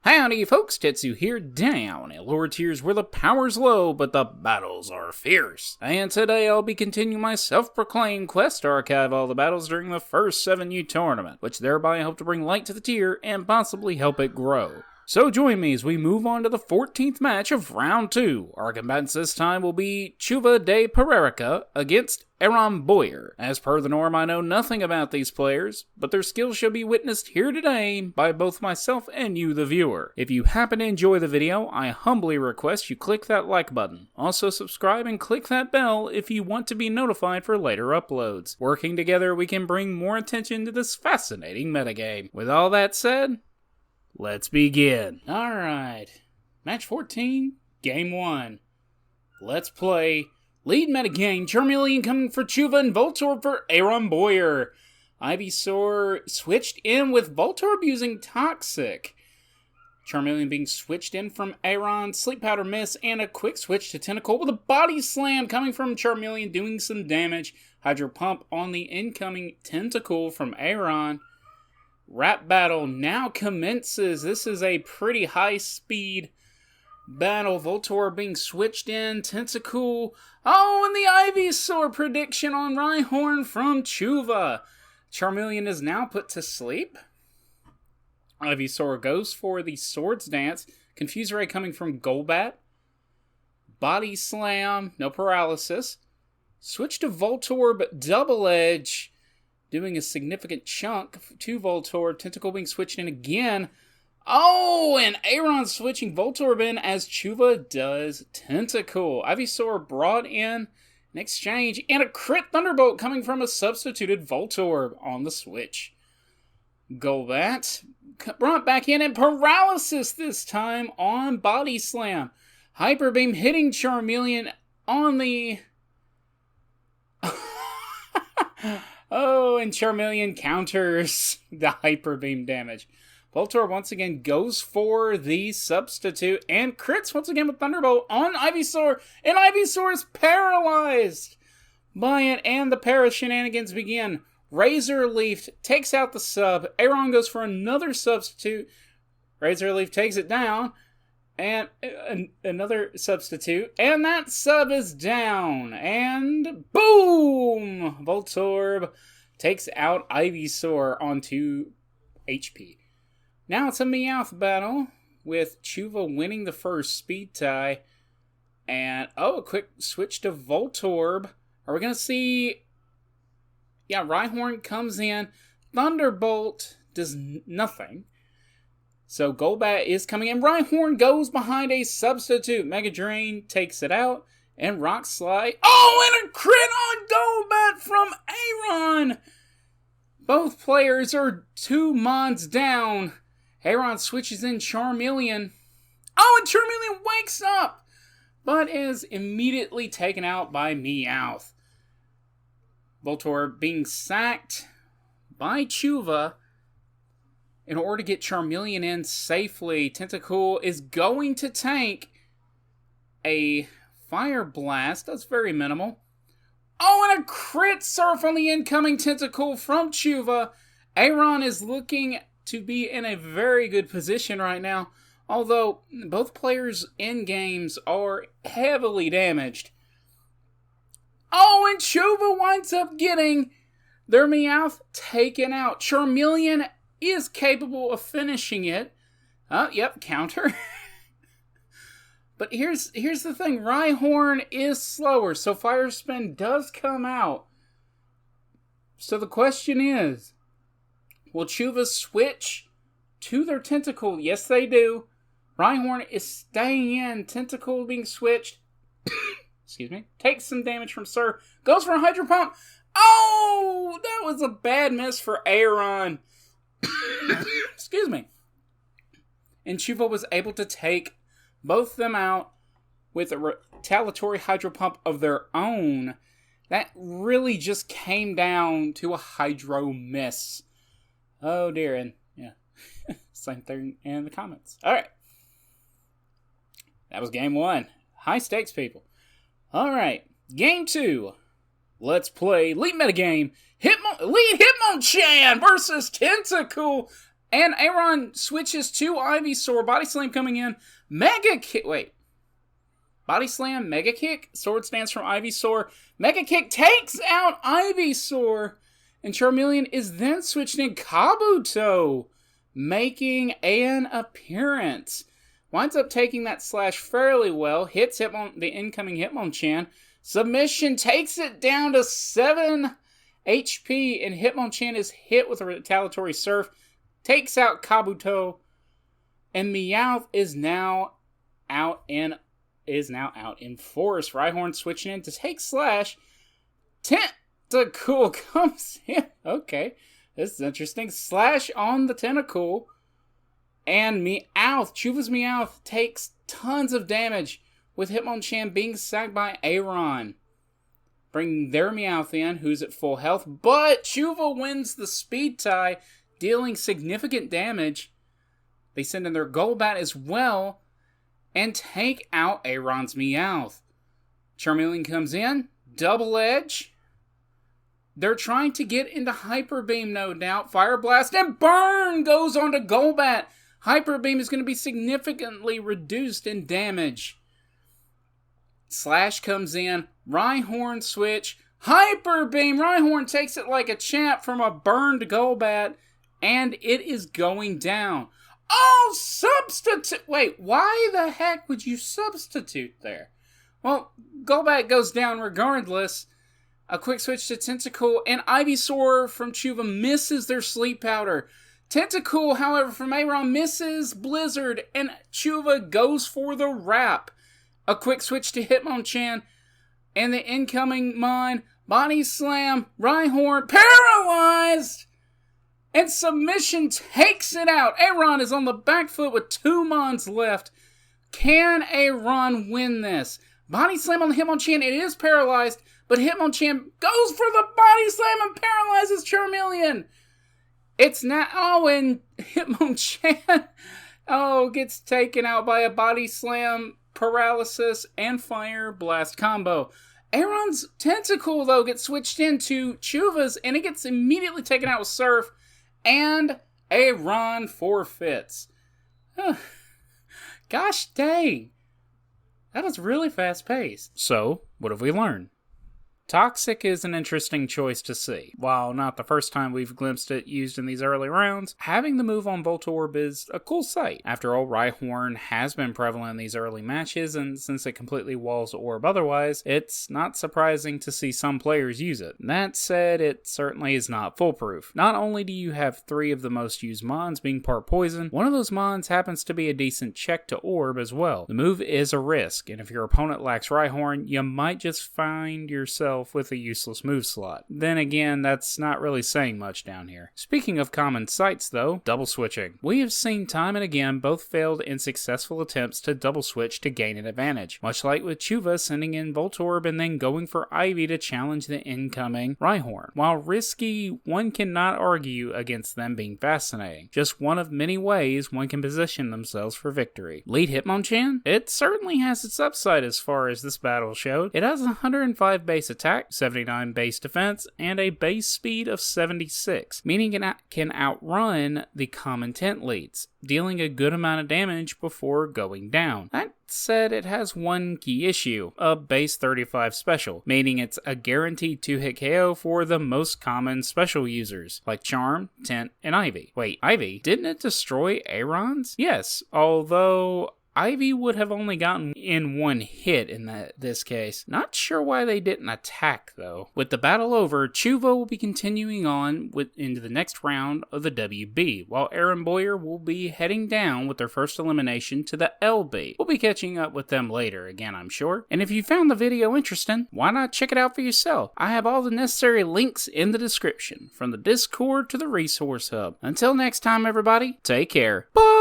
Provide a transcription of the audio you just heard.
Howdy folks, Tetsu here, down in lower tiers where the power's low, but the battles are fierce. And today I'll be continuing my self-proclaimed quest to archive all the battles during the first 7U tournament, which thereby help to bring light to the tier and possibly help it grow. So join me as we move on to the 14th match of Round 2. Our combatants this time will be ChuvaDePerereca against Aaronboyer. As per the norm, I know nothing about these players, but their skills shall be witnessed here today by both myself and you, the viewer. If you happen to enjoy the video, I humbly request you click that like button. Also subscribe and click that bell if you want to be notified for later uploads. Working together, we can bring more attention to this fascinating metagame. With all that said, let's begin. Alright, match 14, game 1. Let's play. Lead metagame, Charmeleon coming for Chuva and Voltorb for Aaronboyer. Ivysaur switched in with Voltorb using Toxic. Charmeleon being switched in from Aaron, Sleep Powder miss, and a quick switch to Tentacle with a Body Slam coming from Charmeleon doing some damage. Hydro Pump on the incoming Tentacle from Aaron. Rap battle now commences. This is a pretty high speed battle. Voltorb being switched in. Tentacle. Oh, and the Ivysaur prediction on Rhyhorn from Chuva. Charmeleon is now put to sleep. Ivysaur goes for the Swords Dance. Confuse Ray coming from Golbat. Body Slam. No paralysis. Switch to Voltorb. Double Edge. Doing a significant chunk to Voltorb. Tentacle being switched in again. Oh, and Aaron switching Voltorb in as Chuva does Tentacle. Ivysaur brought in an exchange and a crit Thunderbolt coming from a substituted Voltorb on the switch. Golbat brought back in and paralysis this time on Body Slam. Hyper Beam hitting Charmeleon on the... Oh, and Charmeleon counters the Hyper Beam damage. Voltorb once again goes for the substitute and crits once again with Thunderbolt on Ivysaur, and Ivysaur is paralyzed by it, and the para shenanigans begin. Razor Leaf takes out the sub. Aaron goes for another substitute. Razor Leaf takes it down, and another substitute, and that sub is down, and boom! Voltorb takes out Ivysaur on 2 HP. Now it's a Meowth battle, with Chuva winning the first speed tie, and a quick switch to Voltorb. Are we going to see... Yeah, Rhyhorn comes in, Thunderbolt does nothing. So Golbat is coming in. Rhyhorn goes behind a substitute. Mega Drain takes it out. And Rock Slide. Oh, and a crit on Golbat from Aaron! Both players are 2 mons down. Aaron switches in Charmeleon. Oh, and Charmeleon wakes up! But is immediately taken out by Meowth. Voltorb being sacked by Chuva. In order to get Charmeleon in safely, Tentacle is going to tank a Fire Blast. That's very minimal. Oh, and a crit surf on the incoming Tentacle from Chuva. Aaron is looking to be in a very good position right now, although both players' endgames are heavily damaged. Oh, and Chuva winds up getting their Meowth taken out. Charmeleon is capable of finishing it. Oh, yep, counter. But here's the thing. Rhyhorn is slower, so Fire Spin does come out. So the question is, will Chuva switch to their Tentacle? Yes, they do. Rhyhorn is staying in. Tentacle being switched. Excuse me. Takes some damage from Sir. Goes for a Hydro Pump. Oh, that was a bad miss for Aaron. Excuse me. And Chuva was able to take both of them out with a retaliatory Hydro Pump of their own. That really just came down to a Hydro miss. Oh dear, and yeah, same thing in the comments. Alright. That was game 1. High stakes, people. Alright, game 2. Let's play lead metagame. Lead Hitmonchan versus Tentacle. And Aaron switches to Ivysaur. Body Slam coming in. Mega Kick. Wait. Body Slam, Mega Kick. Sword Stance from Ivysaur. Mega Kick takes out Ivysaur. And Charmeleon is then switched in Kabuto, making an appearance. Winds up taking that slash fairly well. Hits the incoming Hitmonchan. Submission takes it down to 7 HP. And Hitmonchan is hit with a retaliatory surf. Takes out Kabuto. And Meowth is now out in force. Rhyhorn switching in to take slash. Tentacool comes in. Okay, this is interesting. Slash on the Tentacool. And Meowth, Chuva's Meowth, takes tons of damage with Hitmonchan being sacked by Aaron. Bringing their Meowth in, who's at full health. But Chuva wins the speed tie, dealing significant damage. They send in their Golbat as well and take out Aaron's Meowth. Charmeleon comes in, double edge. They're trying to get into Hyper Beam, no doubt. Fire Blast and Burn goes on to Golbat. Hyper Beam is going to be significantly reduced in damage. Slash comes in, Rhyhorn switch, Hyper Beam. Rhyhorn takes it like a champ from a burned Golbat, and it is going down. Oh, substitute! Wait, why the heck would you substitute there? Well, Golbat goes down regardless. A quick switch to Tentacool, and Ivysaur from Chuva misses their Sleep Powder. Tentacool, however, from Aaron misses Blizzard, and Chuva goes for the wrap. A quick switch to Hitmonchan, and the incoming Mine. Body Slam, Rhyhorn, paralyzed! And Submission takes it out. Aaron is on the back foot with 2 Mons left. Can Aaron win this? Body Slam on the Hitmonchan. It is paralyzed, but Hitmonchan goes for the Body Slam and paralyzes Charmeleon. It's now... Oh, and Hitmonchan... gets taken out by a Body Slam, paralysis, and Fire Blast combo. Aaron's Tentacool, though, gets switched into Chuva's, and it gets immediately taken out with Surf. And Aaron forfeits. Gosh dang. That was really fast paced. So, what have we learned? Toxic is an interesting choice to see. While not the first time we've glimpsed it used in these early rounds, having the move on Voltorb is a cool sight. After all, Rhyhorn has been prevalent in these early matches, and since it completely walls Orb otherwise, it's not surprising to see some players use it. That said, it certainly is not foolproof. Not only do you have 3 of the most used Mons being part poison, one of those Mons happens to be a decent check to Orb as well. The move is a risk, and if your opponent lacks Rhyhorn, you might just find yourself with a useless move slot. Then again, that's not really saying much down here. Speaking of common sights though, double switching. We have seen time and again both failed and successful attempts to double switch to gain an advantage. Much like with Chuva sending in Voltorb and then going for Ivy to challenge the incoming Rhyhorn. While risky, one cannot argue against them being fascinating. Just one of many ways one can position themselves for victory. Lead Hitmonchan? It certainly has its upside as far as this battle showed. It has 105 base attack, 79 base defense, and a base speed of 76, meaning it can outrun the common tent leads, dealing a good amount of damage before going down. That said, it has one key issue, a base 35 special, meaning it's a guaranteed 2-hit KO for the most common special users, like Charm, Tent, and Ivy. Wait, Ivy? Didn't it destroy Aaron's? Yes, although Ivy would have only gotten in 1 hit in this case. Not sure why they didn't attack, though. With the battle over, Chuva will be continuing on into the next round of the WB, while Aaronboyer will be heading down with their first elimination to the LB. We'll be catching up with them later, again, I'm sure. And if you found the video interesting, why not check it out for yourself? I have all the necessary links in the description, from the Discord to the Resource Hub. Until next time, everybody, take care. Bye!